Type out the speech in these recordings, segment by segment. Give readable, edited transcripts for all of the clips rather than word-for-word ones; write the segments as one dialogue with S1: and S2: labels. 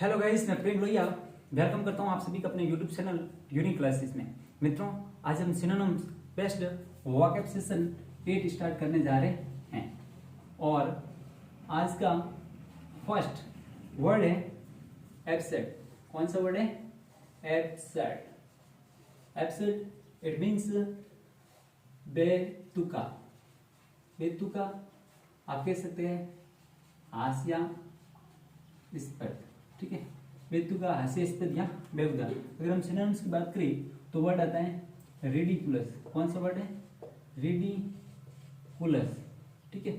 S1: Hello guys, मैं प्रेम Lohia welcome करता हूं आप सभी का अपने यूट्यूब चैनल यूनिक क्लासेस में। मित्रों, आज हम synonyms based vocab session 8 start करने जा रहे हैं और आज का फर्स्ट वर्ड है एब्सेंट। कौन सा वर्ड है? एब्सेंट। एब्सेंट इट मीन्स बेतुका। बेतुका आप कह सकते हैं हास्यास्पद, ठीक है। बेतुका, हास्यास्पद या बेहुदा। अगर हम सिनोनिम्स की बात करें तो वर्ड आता है रिडिकुलस। कौन सा वर्ड है? रिडिकुलस, ठीक है।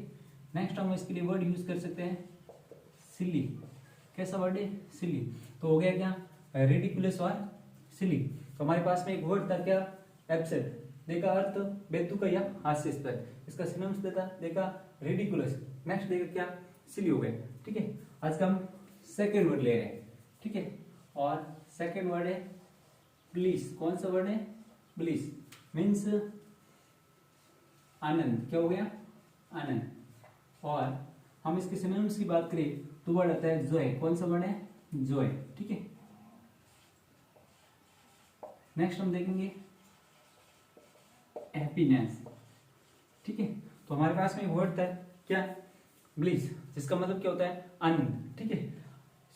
S1: नेक्स्ट हम इसके लिए वर्ड यूज कर सकते हैं सिली। कैसा वर्ड है? सिली। तो हो गया क्या? रिडिकुलस और सिली। तो हमारे पास में एक वर्ड था क्या? एब्सेंट। देखा अर्थ बेतुका या हास्यास्पद। इसका सिनोनिम्स देखा रिडिकुलस। नेक्स्ट देखा क्या? सिली हो गया, ठीक है। आज का हम सेकेंड वर्ड ले रहे हैं, ठीक है। और सेकेंड वर्ड है ब्लिस। कौन सा वर्ड है? ब्लिस मीन्स आनंद। क्या हो गया? आनंद। और हम इसके सिनोनिम्स की बात करें तो वर्ड आता है जॉय। कौन सा वर्ड है? जॉय, ठीक है। नेक्स्ट हम देखेंगे हैप्पीनेस, ठीक है। तो हमारे पास में वर्ड था क्या? ब्लिस, जिसका मतलब क्या होता है? आनंद, ठीक है।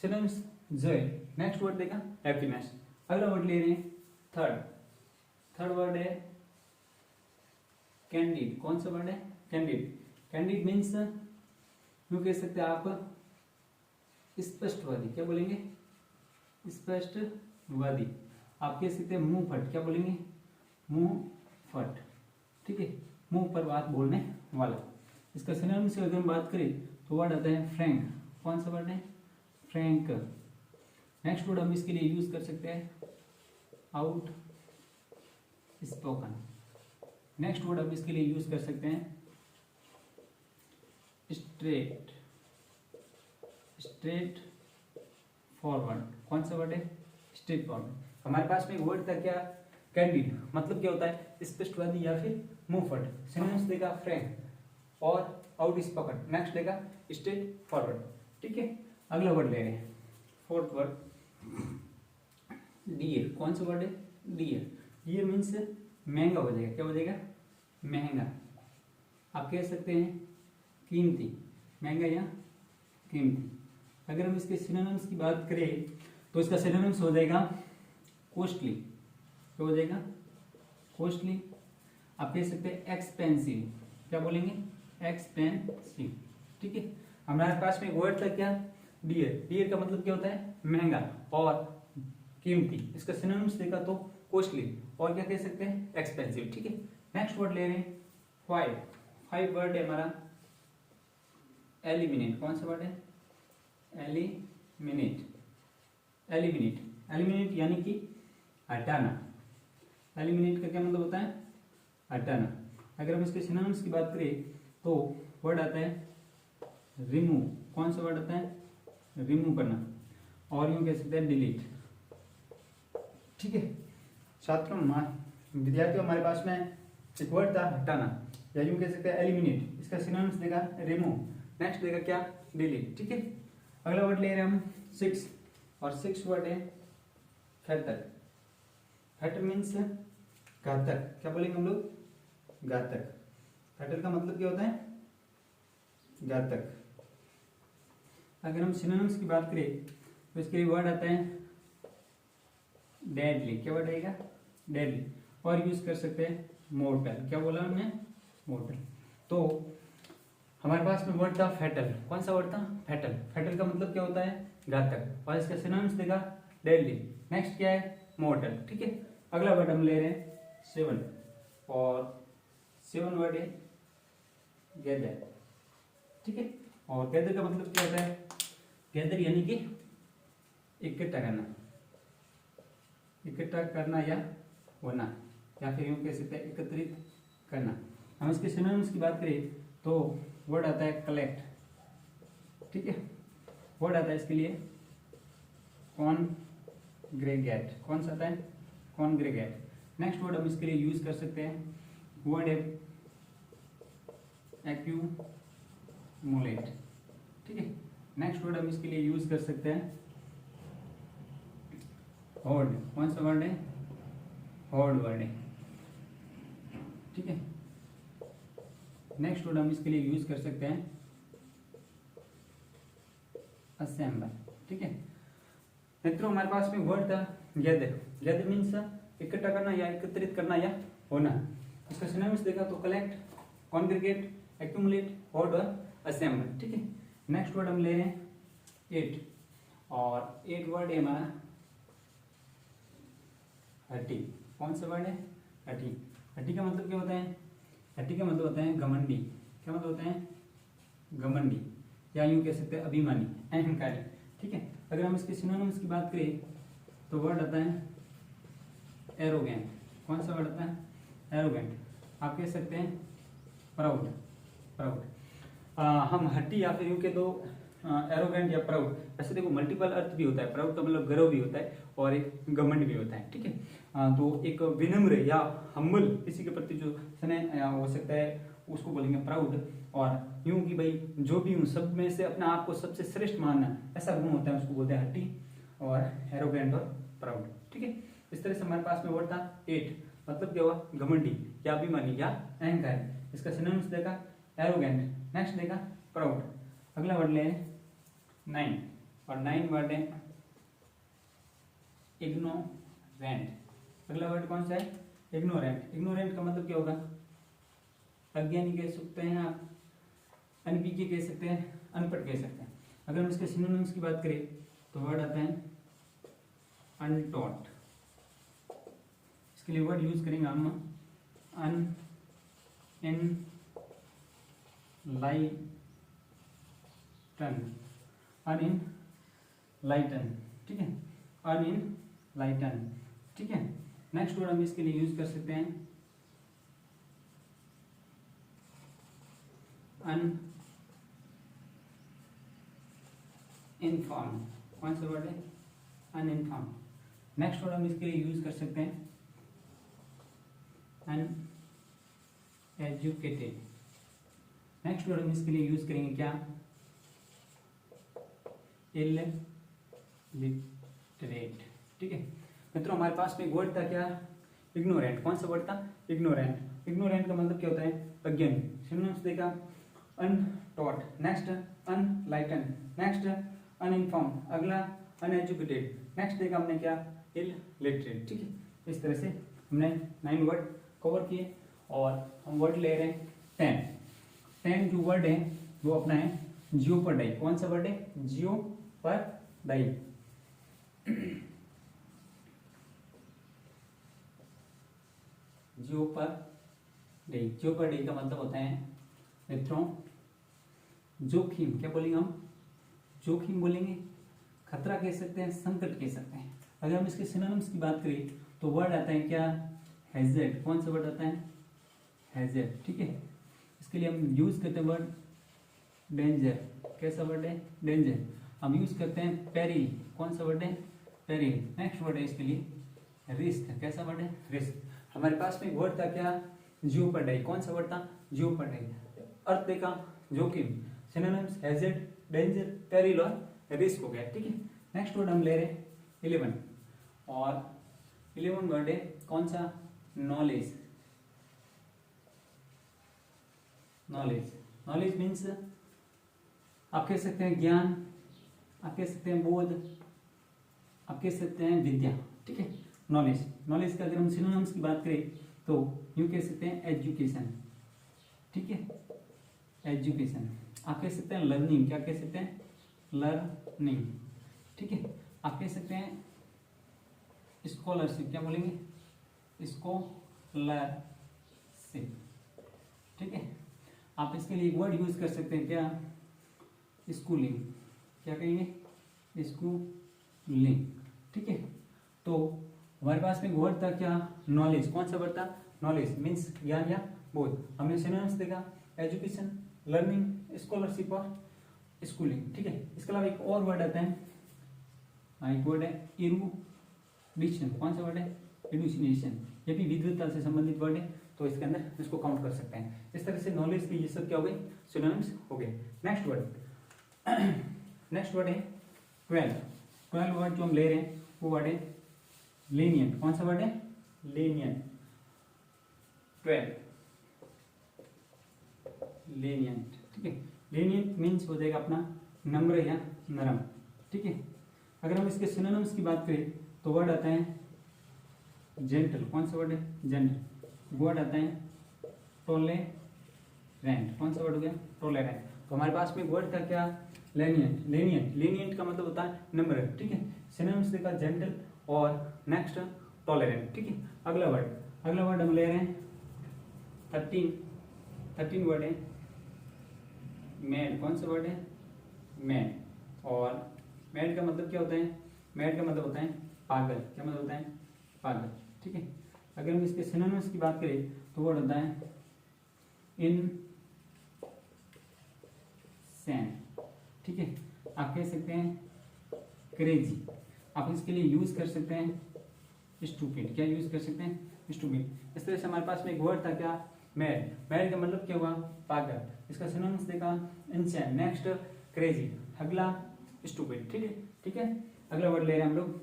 S1: Synonyms Joy. नेक्स्ट वर्ड देखा हैप्पीनेस। अगला वर्ड ले रहे हैं थर्ड। थर्ड वर्ड है कैंडिड। कौन सा वर्ड है? कैंडिड। कैंडिड मीन्स यूं कह सकते हैं आप स्पष्टवादी। क्या बोलेंगे? स्पष्टवादी। आप कह सकते हैं मुंह फट। क्या बोलेंगे? मुंह फट, ठीक है। मुंह पर बात बोलने वाला। इसका सिनोनिम से अगर हम बात करें तो वर्ड आता है फ्रैंक। कौन सा वर्ड है? फ्रैंक। नेक्स्ट वर्ड हम इसके लिए यूज कर सकते हैं आउट स्पोकन। नेक्स्ट वर्ड हम इसके लिए यूज कर सकते हैं स्ट्रेट। Straight forward. कौन सा वर्ड है? Straight forward. हमारे पास में एक वर्ड था क्या? कैंडिड। मतलब क्या होता है? स्पष्टवादी या फिर मुंहफट। सिनोनिम्स देगा फ्रैंक और आउट स्पोकन। नेक्स्ट देगा स्ट्रेट फॉरवर्ड, ठीक है। अगला वर्ड ले रहे हैं फोर्थ वर्ड डियर। कौन सा वर्ड है? डियर। डियर मीन्स महंगा हो जाएगा। क्या हो जाएगा? महंगा। आप कह सकते हैं कीमती। महंगा या कीमती। अगर हम इसके सिनोनिम्स की बात करें तो इसका सिनोनिम्स हो जाएगा कॉस्टली। क्या हो जाएगा? कॉस्टली। आप कह सकते हैं एक्सपेंसिव। क्या बोलेंगे? एक्सपेंसिव, ठीक है। हमारे पास में वर्ड था क्या? डियर। डियर का मतलब क्या होता है? महंगा और कीमती। इसका सिनोनिम्स देखा तो कॉस्टली और क्या कह सकते हैं? एक्सपेंसिव, ठीक है। नेक्स्ट वर्ड ले रहे हैं फाइव। फाइव वर्ड है हमारा एलिमिनेट। कौन सा वर्ड है? एलिमिनेट। एलिमिनेट। एलिमिनेट यानी कि हटाना। एलिमिनेट का क्या मतलब होता है? हटाना। अगर हम इसके सिनोनिम्स की बात करें तो वर्ड आता है रिमूव। कौन सा वर्ड आता है? रिमूव करना और यूं कह सकते हैं डिलीट, ठीक है। छात्रों, विद्यार्थियों, हमारे पास में एक वर्ड था हटाना या यूं कह सकते हैं एलिमिनेट। इसका सिनोनिम्स देगा रिमूव। नेक्स्ट देगा क्या? डिलीट, ठीक है। अगला वर्ड ले रहे हैं हम सिक्स और सिक्स वर्ड है फैटल। फैटल मीन्स घातक। क्या बोलेंगे हम लोग? घातक। फैटल का मतलब क्या होता है? घातक। अगर हम सिनोनिम्स की बात करें तो इसके लिए वर्ड आता है डेडली। क्या वर्ड आएगा? डेडली। और यूज कर सकते हैं मोर्टल। क्या बोला हमने? मोर्टल। तो हमारे पास में वर्ड था फैटल। कौन सा वर्ड था? फैटल। फैटल का मतलब क्या होता है? घातक। और इसका सिनोनिम्स देगा डेडली। नेक्स्ट क्या है? मोर्टल, ठीक है। अगला वर्ड हम ले रहे हैं सेवन और सेवन वर्ड है गैदर, ठीक है। और गैदर का मतलब क्या होता है? गैदर यानी कि इकट्ठा करना। इकट्ठा करना या होना या फिर यूं कह सकते हैं एकत्रित करना। हम इसके सिनोनिम्स की बात करें तो वर्ड आता है कलेक्ट, ठीक है। वर्ड आता है इसके लिए कॉन्ग्रेगेट। कौन सा आता है? कॉन्ग्रेगेट। नेक्स्ट वर्ड हम इसके लिए यूज कर सकते हैं वर्ड है एक्यूमुलेट, ठीक है। नेक्स्ट वर्ड हम इसके लिए यूज कर सकते हैं होर्ड, कौन सा वर्ड है? होर्ड वर्ड है, ठीक है। नेक्स्ट वर्ड हम इसके लिए यूज कर सकते हैं असेंबल, ठीक है। मित्रों हमारे पास में वर्ड था गैदर। गैदर मीन्स इकट्ठा करना या एकत्रित करना या होना। इसका सिनोनिम्स देखा तो कलेक्ट, कॉन्ग्रीगेट, एक्यूमुलेट, होर्ड और असेंबल, ठीक है। नेक्स्ट वर्ड हम ले रहे हैं एट, और एट वर्ड है हमारा हट्टी। कौन सा वर्ड है? हट्टी। हट्टी का मतलब क्या होता है? हट्टी का मतलब होता है घमंडी। क्या मतलब होता है? घमंडी, या यूं कह सकते हैं अभिमानी, अहंकारी, ठीक है। अगर हम इसके सिनोनिम्स की बात करें तो वर्ड आता है एरोगेंट। कौन सा वर्ड आता है? एरोगेंट। आप कह सकते हैं प्राउड, प्राउड। हम हट्टी या फिर यूं के दो एरोगेंट या प्राउड, ऐसे देखो मल्टीपल अर्थ भी होता है। प्राउड का मतलब गर्व भी होता है और एक घमंड भी होता है, ठीक है। तो एक विनम्र या हम्बल किसी के प्रति जो स्नेह हो सकता है उसको बोलेंगे प्राउड। और यूं कि भाई जो भी हूँ सब में से अपने आप को सबसे श्रेष्ठ मानना, ऐसा गुण होता है, उसको बोलते हैं हट्टी और एरोगेंट और प्राउड, ठीक है। इस तरह से हमारे पास में वर्ड था एट, मतलब क्या हुआ? घमंडी या अभिमानी या अहंकारी। इसका सिनोनिम्स देखा एरोगेंट, नेक्स्ट देखा प्राउड। अगला वर्ड ले नाइन, और नाइन वर्ड है इग्नोरेंट। अगला वर्ड कौन सा है? इग्नोरेंट। इग्नोरेंट का मतलब क्या होगा? अज्ञानी कह सकते हैं आप, अनभिज्ञ कह सकते हैं, अनपढ़ कह सकते हैं। अगर हम इसके सिनोनिम्स की बात करें तो वर्ड आता है अनटॉट। इसके लिए वर्ड यूज करेंगे हम अन इन लाइटन, अन इन लाइटन, ठीक है। अन इन लाइटन, ठीक है। नेक्स्ट वर्ड हम इसके लिए यूज कर सकते हैं अन इनफॉर्म। कौन सा वर्ड है? अनइनफॉर्म। नेक्स्ट वर्ड हम इसके लिए यूज कर सकते हैं अन एजुकेटेड। नेक्स्ट वर्ड हम इसके लिए यूज करेंगे क्या? इलिटरेट, ठीक है। मित्रों हमारे पास में एक वर्ड था क्या? इग्नोरेंट। कौन सा वर्ड था? इग्नोरेंट। इग्नोरेंट का मतलब क्या होता है? अज्ञानी। सिनोनिम्स देखा अनटॉट, नेक्स्ट अनलाइटन, नेक्स्ट अनइनफॉर्म, अगला अनएजुकेटेड, नेक्स्ट देखा हमने क्या? इलिटरेट, ठीक है। इस तरह से हमने 9 वर्ड कवर किए और हम वर्ड ले रहे हैं 10। 10 जो वर्ड है वो अपना है जियोपर्डाई। कौन सा वर्ड है? जियोपर्डाई। जियोपर्डाई, जियोपर्डाई का मतलब होता है मित्रों जोखिम। क्या बोलेंगे हम? जोखिम बोलेंगे, खतरा कह सकते हैं, संकट कह सकते हैं। अगर हम इसके सिनोनिम्स की बात करें तो वर्ड आता है क्या? हैजेर्ड। कौन सा वर्ड आता है? हैजेर्ड, ठीक है। इसके लिए हम यूज करते हैं वर्ड डेंजर। कैसा वर्ड है? डेंजर। हम यूज करते हैं पेरिल। कौन सा वर्ड है? पेरिल। नेक्स्ट वर्ड है इसके लिए रिस्क। कैसा वर्ड है? रिस्क। हमारे पास में वर्ड था क्या? जियोपर्डाई। कौन सा वर्ड था? जियोपर्डाई। अर्थ देखा जोखिम, सिनोनिम्स हैजेर्ड, डेंजर, पेरिल और रिस्क हो गया, ठीक है। नेक्स्ट वर्ड हम ले रहे हैं 11, और 11 वर्ड है कौन सा? नॉलेज। नॉलेज, नॉलेज मीन्स आप कह सकते हैं ज्ञान, आप कह सकते हैं बोध, आप कह सकते हैं विद्या, ठीक है। नॉलेज, नॉलेज का अगर हम सिनोनिम्स की बात करें तो यूं कह सकते हैं एजुकेशन, ठीक है। एजुकेशन। आप कह सकते हैं लर्निंग। क्या कह सकते हैं? लर्निंग, ठीक है। आप कह सकते हैं स्कॉलरशिप। क्या बोलेंगे? स्कॉलरशिप, ठीक है। आप इसके लिए एक वर्ड यूज कर सकते हैं क्या? स्कूलिंग। क्या कहेंगे? स्कूलिंग, ठीक है। तो हमारे पास में एक वर्ड था क्या? नॉलेज। कौन सा वर्ड था? नॉलेज मीन्स ज्ञान या बोध। हमने सिनोनिम्स देखा एजुकेशन, लर्निंग, स्कॉलरशिप और स्कूलिंग, ठीक है। इसके अलावा एक और वर्ड आता है, एक वर्ड है इरुडिशन। कौन सा वर्ड है? इरुडिशन। ये भी विद्वता से संबंधित वर्ड है, तो इसके अंदर इसको काउंट कर सकते हैं। इस तरह से नॉलेज की ये सब क्या हो गई? सिनोनिम्स हो गए। नेक्स्ट वर्ड, नेक्स्ट वर्ड है 12। 12 वर्ड जो हम ले रहे हैं वो वर्ड है lenient, कौन सा वर्ड है? lenient. 12 lenient, ठीक है. lenient मीन्स हो जाएगा अपना नम्र या नरम, ठीक है. अगर हम इसके सिनोनिम्स की बात करें तो वर्ड आता है जेंटल, कौन सा वर्ड है? जेंटल. वर्ड आता है टॉलरेंट, कौन सा वर्ड हो गया? टॉलरेंट. तो हमारे पास में वर्ड था क्या? लेनियंट. लेनियंट, लेनियंट का मतलब होता है नम्र, ठीक है. सिनोनिम्स देखा जेंटल और नेक्स्ट टॉलरेंट, ठीक है. अगला वर्ड हम ले रहे हैं 13 वर्ड है मैड, कौन सा वर्ड है? मैड. और मैड का मतलब क्या होता है? मैड का मतलब होता है पागल. क्या मतलब होता है? पागल, ठीक है. अगर हम इसके सिनोनिम्स की बात करें तो वर्ड होता है इनसेन, ठीक है. आप कह सकते हैं क्रेजी. आप इसके लिए यूज कर सकते हैं स्टूपिड. क्या यूज कर सकते हैं? स्टूपिड. इस तरह से हमारे पास में एक वर्ड था क्या? मैड. मैड का मतलब क्या हुआ? पागल. इसका सिनोनिम्स देखा इनसेन, नेक्स्ट क्रेजी, अगला स्टूपिड, ठीक है. ठीक है. अगला वर्ड ले रहे हैं हम लोग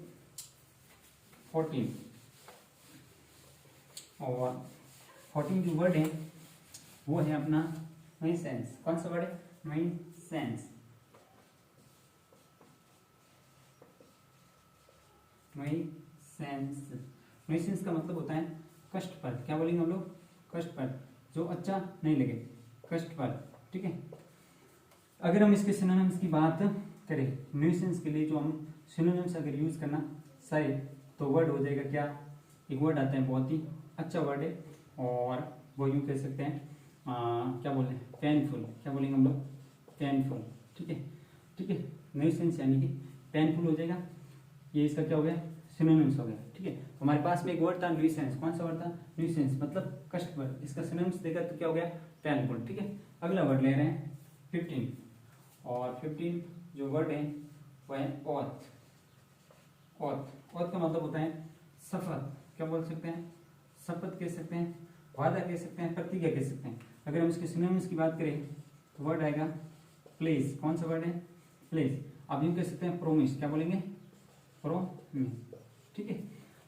S1: 14. और 14 जो वर्ड है वो है अपना नॉइसेंस. कौन सा वर्ड है? नॉइसेंस. नॉइसेंस. नॉइसेंस का मतलब होता है कष्टप्रद. क्या बोलेंगे हम लोग? कष्टप्रद, जो अच्छा नहीं लगे, कष्टप्रद, ठीक है. अगर हम इसके सिनोनिम्स की बात करें, न्यूसेंस के लिए जो हम सिनोनिम्स अगर यूज करना चाहे तो वर्ड हो जाएगा क्या? एक वर्ड आता है बहुत ही अच्छा वर्ड है और वो यूं कह सकते हैं क्या बोले? पेनफुल. क्या बोलेंगे हम लोग? पेनफुल, ठीक है. ठीक है. न्यूसेंस यानी कि पेनफुल हो जाएगा. ये इसका क्या हो गया? सिनोनिम्स हो गया, ठीक है. हमारे पास में एक वर्ड था न्यूसेंस. कौन सा वर्ड था? न्यूसेंस मतलब कष्टप्रद. इसका सिनोनिम्स देखा तो क्या हो गया? पेनफुल, ठीक है. अगला वर्ड ले रहे हैं 15. और 15 जो वर्ड है वो है ऑथ. ऑथ. ऑथ का मतलब होता है शपथ. क्या बोल सकते हैं? शपथ कह सकते हैं, वादा कह सकते हैं, प्रतिज्ञा कह सकते हैं. अगर हम इसके सिनोनिम्स की बात करें तो वर्ड आएगा प्लेस. कौन सा वर्ड है? प्लेस. आप यूं कह सकते हैं प्रोमिस. क्या बोलेंगे? प्रोमिस, ठीक है.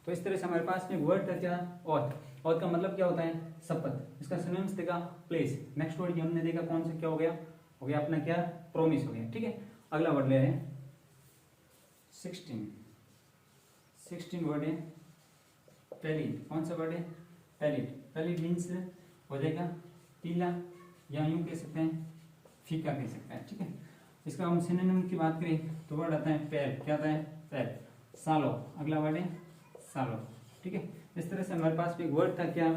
S1: तो इस तरह से हमारे पास में वर्ड का क्या? ऑथ. ऑथ का मतलब क्या होता है? शपथ. इसका सिनोनिम्स देखा प्लेस. नेक्स्ट वर्ड हमने देखा कौन सा? क्या हो गया? हो गया अपना क्या? प्रोमिस हो गया, ठीक है. अगला वर्ड ले रहे हैं 16. 16 वर्ड है पैलिड. कौन सा वर्ड है? पैलिड. पैलिड मीन्स हो जाएगा पीला या यूं कह सकते हैं फीका कह सकते हैं, ठीक है. इसका हम सिनोनिम की बात करें तो वर्ड आता है पेल. क्या आता है? पेल. सालो. अगला वर्ड है सालो, ठीक है. इस तरह से हमारे पास भी एक वर्ड था क्या?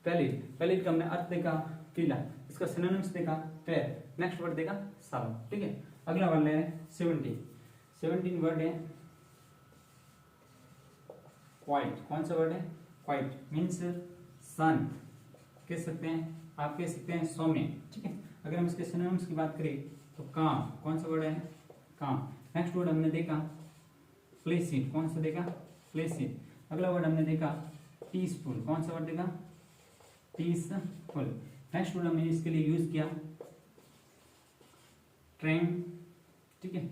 S1: पैलिड. पैलिड का हमने अर्थ देखा पीला. इसका सिनोनिम्स देखा पेल. नेक्स्ट वर्ड देखा सालो, ठीक है. अगला वर्ड ले रहे हैं 17. 17 वर्ड है क्वाइट. कौन सा वर्ड है? क्वाइट मीन्स शांत कह सकते हैं, आप कह सकते हैं सौम्य, ठीक है. अगर हम इसके सिनोनिम्स की बात करें तो काम. कौन सा वर्ड है? काम. नेक्स्ट वर्ड हमने देखा प्लेसिड. कौन सा देखा? प्लेसिड. अगला वर्ड हमने देखा पीसफुल. कौन सा वर्ड देखा? पीसफुल. नेक्स्ट वर्ड हमने इसके लिए यूज किया ट्रेन, ठीक है,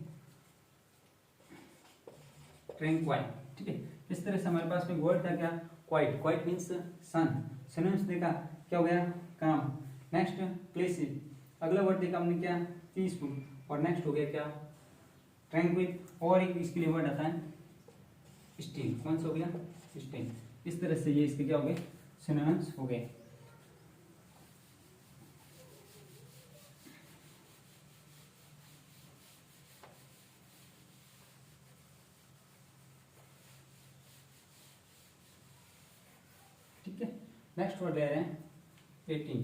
S1: ट्रैंक्वाइल, ठीक है. इस तरह से हमारे पास में वर्ड था क्या? क्वाइट. क्वाइट मीन्स शांत. सिनोनिम्स देखा क्या हो गया? काम. Next Placid. अगला वर्ड देखा हमने क्या? पीसफुल. और नेक्स्ट हो गया क्या? ट्रैंक्विल. और एक इसके लिए वर्ड आता है स्टिल. कौन सा हो गया? स्टिल. इस तरह से ये इसके क्या हो गए? सिनोनिम्स हो गए. ठीक है. नेक्स्ट वर्ड ले रहे हैं 18.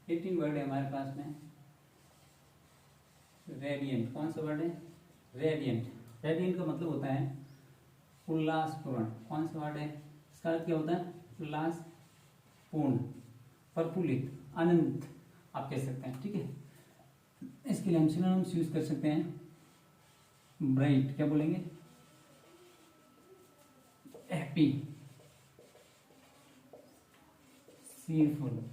S1: 18 वर्ड है हमारे पास में रेडियंट. कौन सा वर्ड है? रेडियंट. रेडियंट का मतलब होता है उल्लासपूर्ण. कौन सा वर्ड है? इसका अर्थ क्या होता है? उल्लासपूर्ण, प्रफुल्लित, आनंद आप कह सकते हैं, ठीक है. इसके लिए हम सिनोनिम्स यूज कर सकते हैं ब्राइट. क्या बोलेंगे? हैप्पी, चीयरफुल,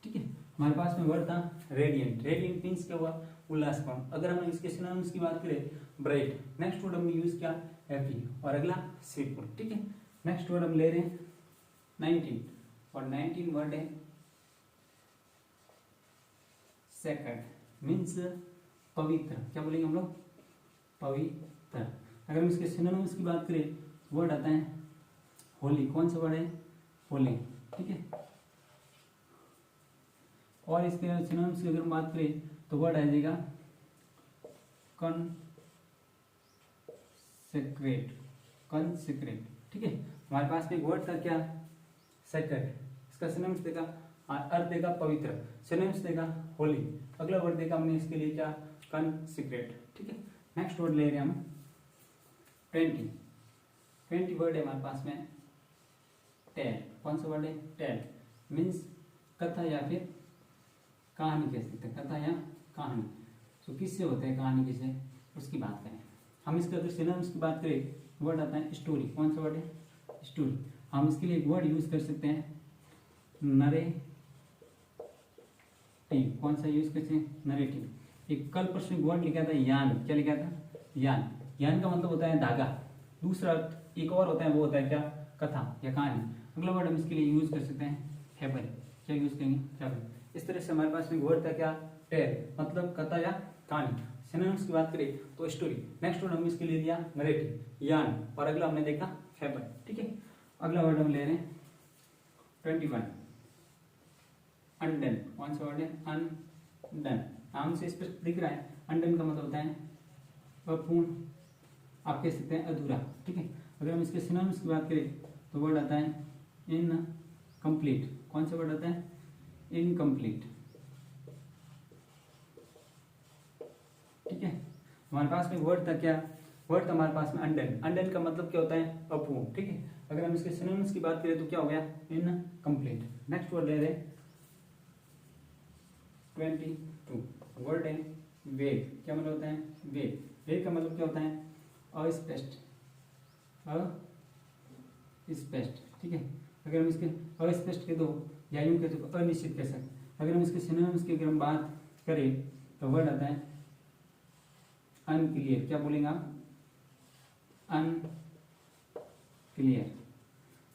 S1: ठीक है. हमारे पास में वर्ड था रेडियंट। रेडियंट मीन्स क्या हुआ, उल्लासपूर्ण। अगर हम इसके सिनोनिम्स की बात करें, ब्राइट। नेक्स्ट वर्ड हमने यूज किया हैप्पी, और अगला स्वीटफुल। ठीक है, नेक्स्ट वर्ड हम ले रहे हैं 19, और 19 वर्ड है सेक्रेड, मीन्स पवित्र। क्या बोलेंगे हम लोग, पवित्र। अगर हम इसके सिनोनिम्स की बात करें, वर्ड आता है होली। कौन सा वर्ड है, होली। ठीक है, और इसके सिनोनिम्स की अगर हम बात करें तो वर्ड आ जाएगा कंसेक्रेट, कंसेक्रेट। ठीक है, हमारे पास में एक वर्ड था क्या, सेक्रेड। इसका सिनोनिम्स देगा, अर्थ देगा पवित्र, सिनोनिम्स देगा होली। अगला वर्ड देगा हमने इसके लिए क्या, कंसेक्रेट। ठीक है, नेक्स्ट वर्ड ले रहे हैं हम 20। 20 वर्ड है हमारे पास में टेल। कौन सा वर्ड है, टेल, मीन्स कथा या फिर कहानी कह सकते हैं, कथा या कहानी। तो किससे होता है कहानी, किससे, उसकी बात करें। हम इसके अगर सिनोनिम्स की बात करें, वर्ड आता है स्टोरी। कौन सा वर्ड है, स्टोरी। हम इसके लिए एक वर्ड यूज कर सकते हैं नरेटिव। कौन सा यूज करते हैं, नरेटिव। एक कल परसों एक वर्ड लिखा था यान। क्या लिखा था, यान। यान का मतलब होता है धागा। दूसरा एक और होता है, वो होता है क्या, कथा या कहानी। अगला वर्ड हम इसके लिए यूज कर सकते हैं फेबल। क्या यूज करेंगे, फेबल। इस तरह से हमारे पास में वर्ड था क्या, टेल, मतलब कथा या कहानी। सिनोनिम्स की बात करें तो स्टोरी। नेक्स्ट वर्ड हम इसके लिए लिया नरेटिव, यान, और अगला हमने देखा फेबल। ठीक है, अगला वर्ड हम ले रहे हैं 21 अनडन। कौन सा वर्ड है, अनडन। नाम से इस पर दिख रहा है, अनडन का मतलब होता है अपूर्ण, आप कह सकते हैं अधूरा। ठीक है, अगर हम इसके सिनोनिम्स की बात करें तो वर्ड आता है इनकम्प्लीट। कौन सा वर्ड आता है, इनकम्प्लीट। ठीक है, हमारे पास में वर्ड था क्या, वर्ड था हमारे पास में अंडन। अंडन का मतलब क्या होता है, अपूर्ण। ठीक है, अगर हम इसके सिनोनिम्स की बात करें तो क्या हो गया, इनकम्प्लीट। नेक्स्ट वर्ड ले रहे 22 वर्ड है वेग। क्या मतलब होता है, वेग। वेग का मतलब क्या होता है, अस्पष्ट, अस्पष्ट। ठीक है, अगर हम इसके अस्पष्ट के दो या यूं कहते तो अनिश्चित कह सकते। अगर हम इसके सिनोनिम्स की अगर हम बात करें तो वर्ड आता है अनक्लियर। क्या बोलेंगे आप, अनक्लियर।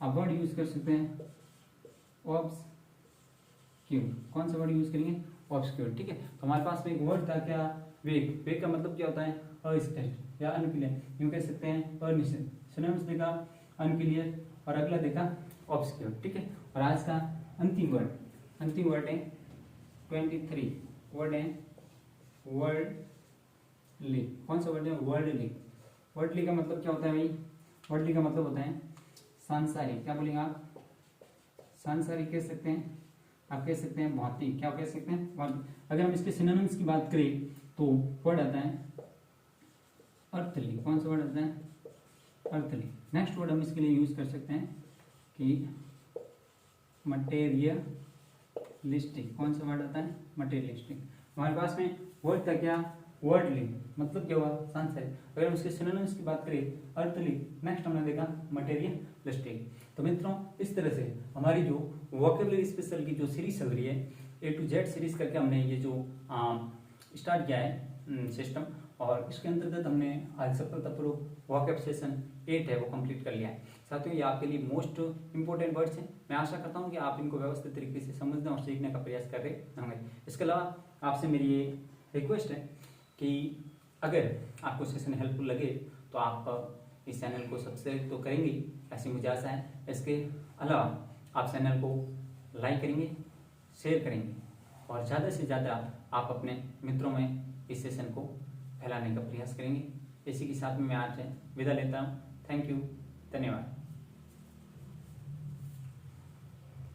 S1: आप वर्ड यूज कर सकते हैं ऑब्सक्यूर। कौन सा वर्ड यूज करेंगे, ऑब्सक्यूर। ठीक है, तो हमारे पास में एक वर्ड था क्या, वेग। वेग का मतलब क्या होता है, अस्पष्ट या अनक्लियर, यूं कह सकते हैं अनिश्चित। सिनोनिम्स देखा अनक्लियर, और अगला देखा ऑब्सक्यूर। ठीक है, और आज का अंतिम वर्ड है 23 वर्ड है वर्ल्डली। कौन सा वर्ड है, वर्ल्डली। वर्ल्डली का मतलब क्या होता है भाई, वर्ल्डली का मतलब होता है सांसारिक। क्या बोलेंगे आप, सांसारिक कह सकते हैं, आप कह सकते हैं भौतिक। क्या कह सकते हैं, भौतिक। अगर हम इसके सिनोनिम्स की बात करें तो वर्ड आता है अर्थली। कौन सा वर्ड आता है, अर्थली। नेक्स्ट वर्ड हम इसके लिए यूज कर सकते हैं कि मटेरियलिस्टिक। कौन सा वर्ड आता है, मटेरियलिस्टिक। हमारे पास में वर्ड था क्या, वर्ल्डली, मतलब क्या हुआ, सांसारिक। अगर हम इसके सिनोनिम्स की बात करें अर्थली, नेक्स्ट हमने देखा मटेरियलिस्टिक। तो मित्रों, इस तरह से हमारी जो वोकेबुलरी स्पेशल की जो सीरीज चल रही है A to Z सीरीज करके हमने ये जो स्टार्ट किया है सिस्टम, और इसके अंतर्गत हमने आज सफलतापूर्वक वोकैब सेशन 8 है वो कंप्लीट कर लिया है। साथियों, ये आपके लिए मोस्ट इंपोर्टेंट वर्ड्स हैं। मैं आशा करता हूँ कि आप इनको व्यवस्थित तरीके से समझने और सीखने का प्रयास कर रहे होंगे। इसके अलावा आपसे मेरी ये रिक्वेस्ट है कि अगर आपको सेशन हेल्पफुल लगे तो आप इस चैनल को सब्सक्राइब तो करेंगे, ऐसी मुझे आशा है। इसके अलावा आप चैनल को लाइक करेंगे, शेयर करेंगे, और ज़्यादा से ज़्यादा आप अपने मित्रों में इस सेशन को फैलाने का प्रयास करेंगे। इसी के साथ में मैं आज विदा लेता हूँ। थैंक यू, धन्यवाद।